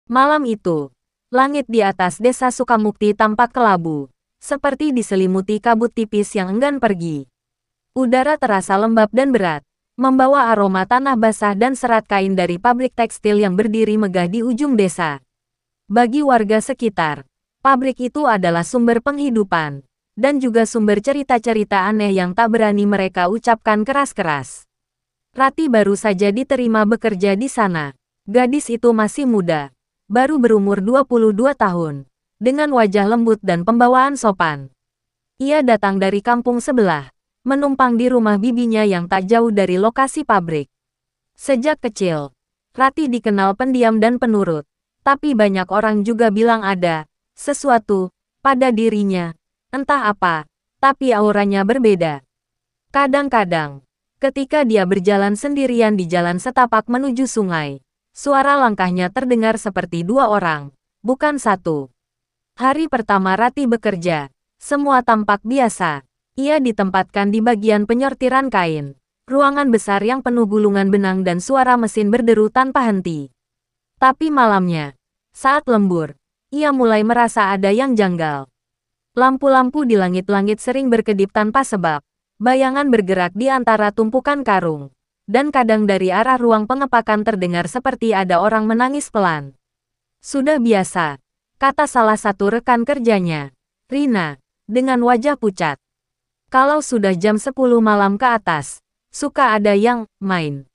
Malam itu, langit di atas desa Sukamukti tampak kelabu, seperti diselimuti kabut tipis yang enggan pergi. Udara terasa lembab dan berat, membawa aroma tanah basah dan serat kain dari pabrik tekstil yang berdiri megah di ujung desa. Bagi warga sekitar, pabrik itu adalah sumber penghidupan, dan juga sumber cerita-cerita aneh yang tak berani mereka ucapkan keras-keras. Rati baru saja diterima bekerja di sana. Gadis itu masih muda, baru berumur 22 tahun, dengan wajah lembut dan pembawaan sopan. Ia datang dari kampung sebelah, menumpang di rumah bibinya yang tak jauh dari lokasi pabrik. Sejak kecil, Rati dikenal pendiam dan penurut, tapi banyak orang juga bilang ada sesuatu pada dirinya, entah apa, tapi auranya berbeda. Kadang-kadang, ketika dia berjalan sendirian di jalan setapak menuju sungai, suara langkahnya terdengar seperti dua orang, bukan satu. Hari pertama Rati bekerja, semua tampak biasa. Ia ditempatkan di bagian penyortiran kain, ruangan besar yang penuh gulungan benang dan suara mesin berderu tanpa henti. Tapi malamnya, saat lembur, ia mulai merasa ada yang janggal. Lampu-lampu di langit-langit sering berkedip tanpa sebab, bayangan bergerak di antara tumpukan karung, dan kadang dari arah ruang pengepakan terdengar seperti ada orang menangis pelan. Sudah biasa, kata salah satu rekan kerjanya, Rina, dengan wajah pucat. Kalau sudah jam 10 malam ke atas, suka ada yang main.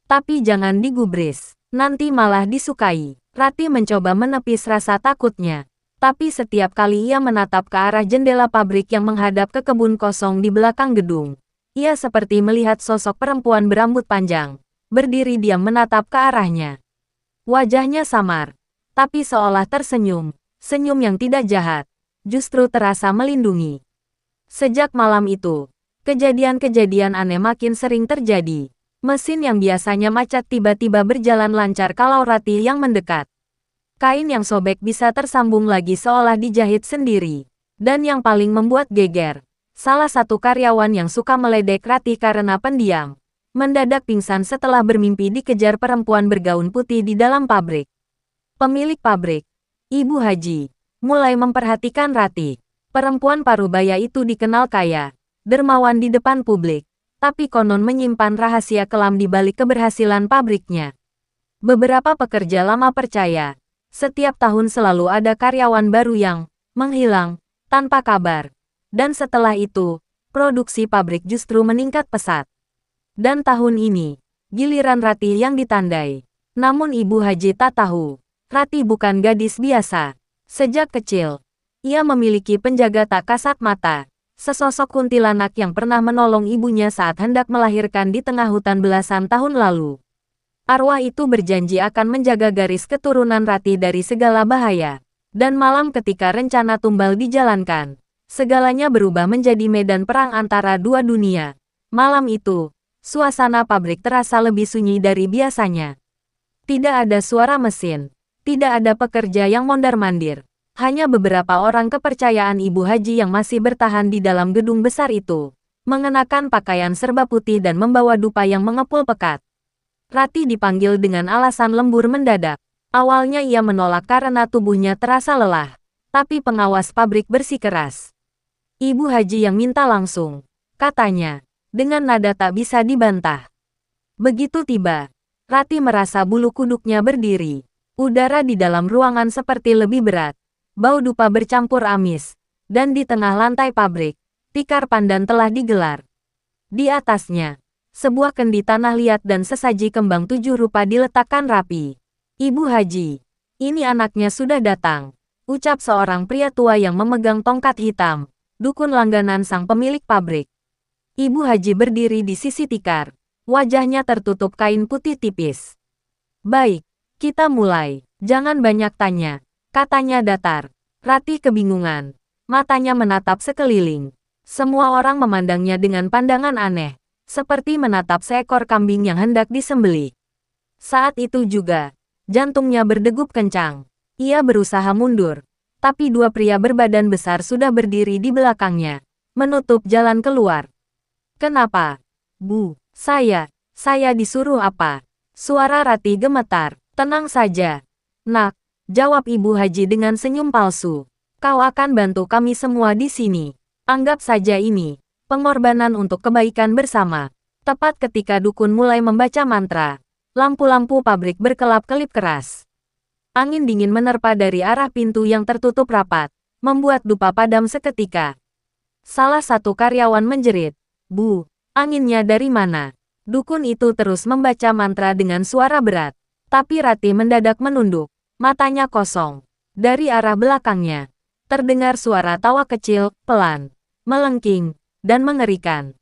Tapi jangan digubris, nanti malah disukai. Rati mencoba menepis rasa takutnya, tapi setiap kali ia menatap ke arah jendela pabrik yang menghadap ke kebun kosong di belakang gedung, ia seperti melihat sosok perempuan berambut panjang, berdiri diam menatap ke arahnya. Wajahnya samar, tapi seolah tersenyum, senyum yang tidak jahat, justru terasa melindungi. Sejak malam itu, kejadian-kejadian aneh makin sering terjadi. Mesin yang biasanya macet tiba-tiba berjalan lancar kalau Rati yang mendekat. Kain yang sobek bisa tersambung lagi seolah dijahit sendiri. Dan yang paling membuat geger, salah satu karyawan yang suka meledek Rati karena pendiam, mendadak pingsan setelah bermimpi dikejar perempuan bergaun putih di dalam pabrik. Pemilik pabrik, Ibu Haji, mulai memperhatikan Rati. Perempuan parubaya itu dikenal kaya, dermawan di depan publik, tapi konon menyimpan rahasia kelam di balik keberhasilan pabriknya. Beberapa pekerja lama percaya, setiap tahun selalu ada karyawan baru yang menghilang tanpa kabar. Dan setelah itu, produksi pabrik justru meningkat pesat. Dan tahun ini, giliran Rati yang ditandai. Namun Ibu Haji tak tahu, Rati bukan gadis biasa. Sejak kecil, ia memiliki penjaga tak kasat mata. Sesosok kuntilanak yang pernah menolong ibunya saat hendak melahirkan di tengah hutan belasan tahun lalu. Arwah itu berjanji akan menjaga garis keturunan Rati dari segala bahaya. Dan malam ketika rencana tumbal dijalankan, segalanya berubah menjadi medan perang antara dua dunia. Malam itu, suasana pabrik terasa lebih sunyi dari biasanya. Tidak ada suara mesin, tidak ada pekerja yang mondar-mandir. Hanya beberapa orang kepercayaan Ibu Haji yang masih bertahan di dalam gedung besar itu, mengenakan pakaian serba putih dan membawa dupa yang mengepul pekat. Rati dipanggil dengan alasan lembur mendadak. Awalnya ia menolak karena tubuhnya terasa lelah, tapi pengawas pabrik bersikeras. Ibu Haji yang minta langsung, katanya, dengan nada tak bisa dibantah. Begitu tiba, Rati merasa bulu kuduknya berdiri. Udara di dalam ruangan seperti lebih berat. Bau dupa bercampur amis, dan di tengah lantai pabrik, tikar pandan telah digelar. Di atasnya, sebuah kendi tanah liat dan sesaji kembang 7 rupa diletakkan rapi. Ibu Haji, ini anaknya sudah datang, ucap seorang pria tua yang memegang tongkat hitam, dukun langganan sang pemilik pabrik. Ibu Haji berdiri di sisi tikar, wajahnya tertutup kain putih tipis. Baik, kita mulai, jangan banyak tanya. Katanya datar. Rati kebingungan. Matanya menatap sekeliling. Semua orang memandangnya dengan pandangan aneh, seperti menatap seekor kambing yang hendak disembelih. Saat itu juga, jantungnya berdegup kencang. Ia berusaha mundur, tapi dua pria berbadan besar sudah berdiri di belakangnya, menutup jalan keluar. Kenapa? Bu, saya disuruh apa? Suara Rati gemetar. Tenang saja, Nak. Jawab Ibu Haji dengan senyum palsu. Kau akan bantu kami semua di sini. Anggap saja ini pengorbanan untuk kebaikan bersama. Tepat ketika dukun mulai membaca mantra, lampu-lampu pabrik berkelap-kelip keras. Angin dingin menerpa dari arah pintu yang tertutup rapat, membuat dupa padam seketika. Salah satu karyawan menjerit, "Bu, anginnya dari mana?" Dukun itu terus membaca mantra dengan suara berat. Tapi Ratih mendadak menunduk, matanya kosong. Dari arah belakangnya, terdengar suara tawa kecil, pelan, melengking, dan mengerikan.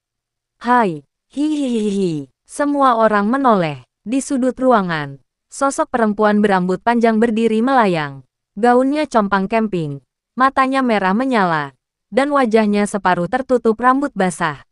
"Hai, hihihihi." Semua orang menoleh. Di sudut ruangan, sosok perempuan berambut panjang berdiri melayang. Gaunnya compang camping, matanya merah menyala, dan wajahnya separuh tertutup rambut basah.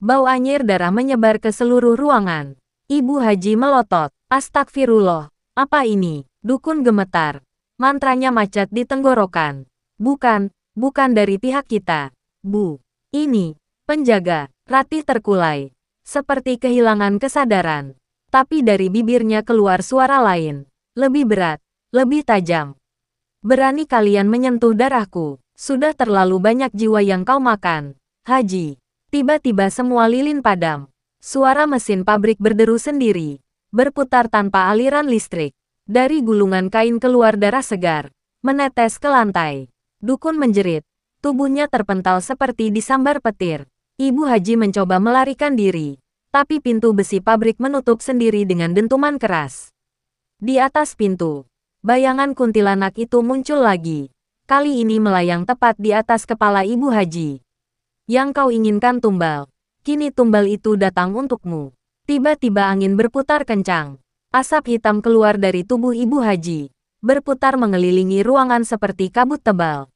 Bau anyir darah menyebar ke seluruh ruangan. Ibu Haji melotot. "Astagfirullah, apa ini?" Dukun gemetar. Mantranya macet di tenggorokan. Bukan dari pihak kita, Bu. Ini, penjaga." Ratih terkulai, seperti kehilangan kesadaran. Tapi dari bibirnya keluar suara lain, lebih berat, lebih tajam. "Berani kalian menyentuh darahku? Sudah terlalu banyak jiwa yang kau makan, Haji." Tiba-tiba semua lilin padam. Suara mesin pabrik berderu sendiri, berputar tanpa aliran listrik. Dari gulungan kain keluar darah segar, menetes ke lantai. Dukun menjerit, tubuhnya terpental seperti disambar petir. Ibu Haji mencoba melarikan diri, tapi pintu besi pabrik menutup sendiri dengan dentuman keras. Di atas pintu, bayangan kuntilanak itu muncul lagi. Kali ini melayang tepat di atas kepala Ibu Haji. "Yang kau inginkan tumbal. Kini tumbal itu datang untukmu." Tiba-tiba angin berputar kencang. Asap hitam keluar dari tubuh Ibu Haji, berputar mengelilingi ruangan seperti kabut tebal.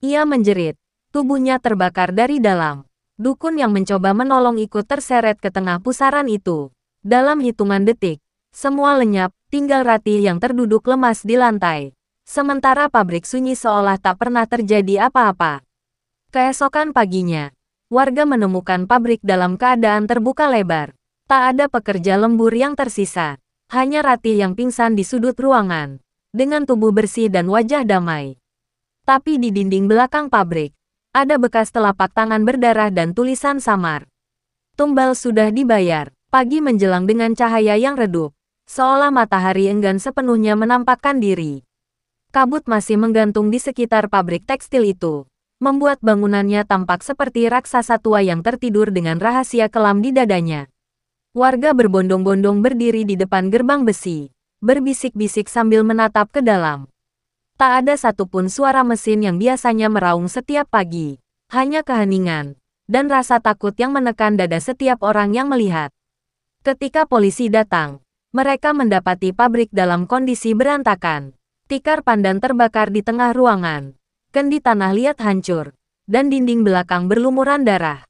Ia menjerit, tubuhnya terbakar dari dalam. Dukun yang mencoba menolong ikut terseret ke tengah pusaran itu. Dalam hitungan detik, semua lenyap, tinggal Ratih yang terduduk lemas di lantai. Sementara pabrik sunyi seolah tak pernah terjadi apa-apa. Keesokan paginya, warga menemukan pabrik dalam keadaan terbuka lebar. Tak ada pekerja lembur yang tersisa. Hanya Ratih yang pingsan di sudut ruangan, dengan tubuh bersih dan wajah damai. Tapi di dinding belakang pabrik, ada bekas telapak tangan berdarah dan tulisan samar. "Tumbal sudah dibayar." Pagi menjelang dengan cahaya yang redup, seolah matahari enggan sepenuhnya menampakkan diri. Kabut masih menggantung di sekitar pabrik tekstil itu, membuat bangunannya tampak seperti raksasa tua yang tertidur dengan rahasia kelam di dadanya. Warga berbondong-bondong berdiri di depan gerbang besi, berbisik-bisik sambil menatap ke dalam. Tak ada satupun suara mesin yang biasanya meraung setiap pagi, hanya keheningan dan rasa takut yang menekan dada setiap orang yang melihat. Ketika polisi datang, mereka mendapati pabrik dalam kondisi berantakan. Tikar pandan terbakar di tengah ruangan, kendi tanah liat hancur, dan dinding belakang berlumuran darah.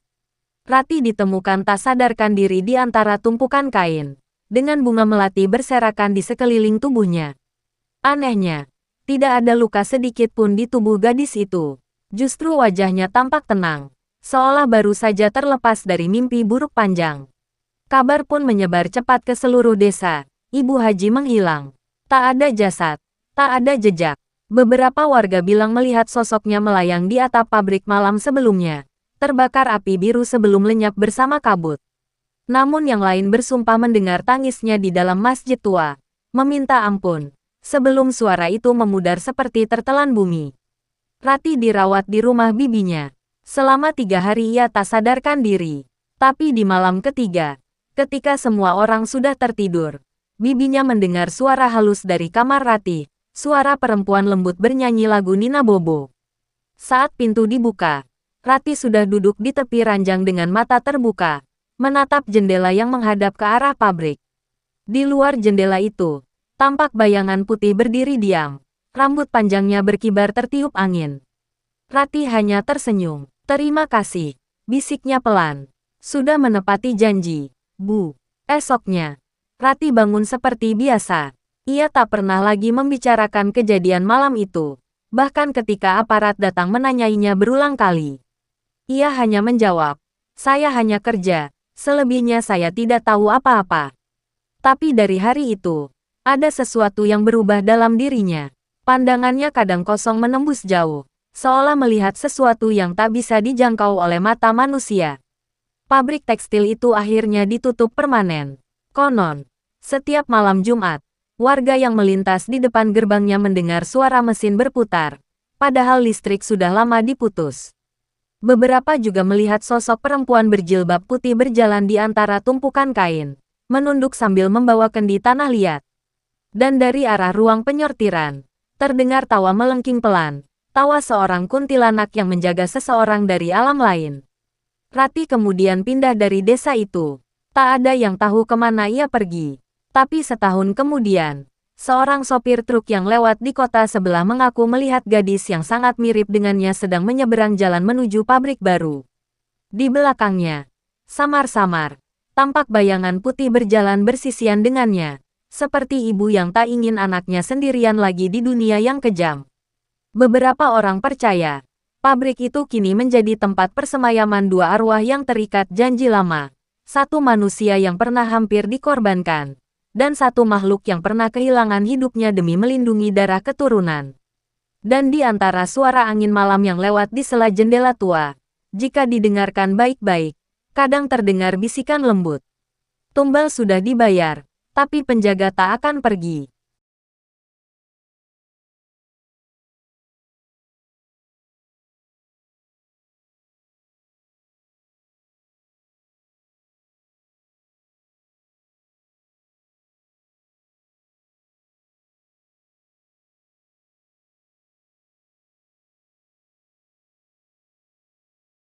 Ratih ditemukan tak sadarkan diri di antara tumpukan kain, dengan bunga melati berserakan di sekeliling tubuhnya. Anehnya, tidak ada luka sedikit pun di tubuh gadis itu. Justru wajahnya tampak tenang, seolah baru saja terlepas dari mimpi buruk panjang. Kabar pun menyebar cepat ke seluruh desa. Ibu Haji menghilang. Tak ada jasad, tak ada jejak. Beberapa warga bilang melihat sosoknya melayang di atap pabrik malam sebelumnya, terbakar api biru sebelum lenyap bersama kabut. Namun yang lain bersumpah mendengar tangisnya di dalam masjid tua, meminta ampun, sebelum suara itu memudar seperti tertelan bumi. Ratih dirawat di rumah bibinya. Selama 3 hari ia tak sadarkan diri. Tapi di malam ketiga, ketika semua orang sudah tertidur, bibinya mendengar suara halus dari kamar Ratih. Suara perempuan lembut bernyanyi lagu Nina Bobo. Saat pintu dibuka, Ratih sudah duduk di tepi ranjang dengan mata terbuka, menatap jendela yang menghadap ke arah pabrik. Di luar jendela itu, tampak bayangan putih berdiri diam. Rambut panjangnya berkibar tertiup angin. Ratih hanya tersenyum. "Terima kasih," bisiknya pelan. "Sudah menepati janji, Bu." Esoknya, Ratih bangun seperti biasa. Ia tak pernah lagi membicarakan kejadian malam itu. Bahkan ketika aparat datang menanyainya berulang kali, ia hanya menjawab, "Saya hanya kerja, selebihnya saya tidak tahu apa-apa." Tapi dari hari itu, ada sesuatu yang berubah dalam dirinya. Pandangannya kadang kosong menembus jauh, seolah melihat sesuatu yang tak bisa dijangkau oleh mata manusia. Pabrik tekstil itu akhirnya ditutup permanen. Konon, setiap malam Jumat, warga yang melintas di depan gerbangnya mendengar suara mesin berputar, padahal listrik sudah lama diputus. Beberapa juga melihat sosok perempuan berjilbab putih berjalan di antara tumpukan kain, menunduk sambil membawa kendi tanah liat. Dan dari arah ruang penyortiran, terdengar tawa melengking pelan, tawa seorang kuntilanak yang menjaga seseorang dari alam lain. Rati kemudian pindah dari desa itu. Tak ada yang tahu kemana ia pergi. Tapi setahun kemudian, seorang sopir truk yang lewat di kota sebelah mengaku melihat gadis yang sangat mirip dengannya sedang menyeberang jalan menuju pabrik baru. Di belakangnya, samar-samar, tampak bayangan putih berjalan bersisian dengannya, seperti ibu yang tak ingin anaknya sendirian lagi di dunia yang kejam. Beberapa orang percaya, pabrik itu kini menjadi tempat persemayaman dua arwah yang terikat janji lama. Satu manusia yang pernah hampir dikorbankan, dan satu makhluk yang pernah kehilangan hidupnya demi melindungi darah keturunan. Dan di antara suara angin malam yang lewat di sela jendela tua, jika didengarkan baik-baik, kadang terdengar bisikan lembut. Tumbal sudah dibayar, tapi penjaga tak akan pergi.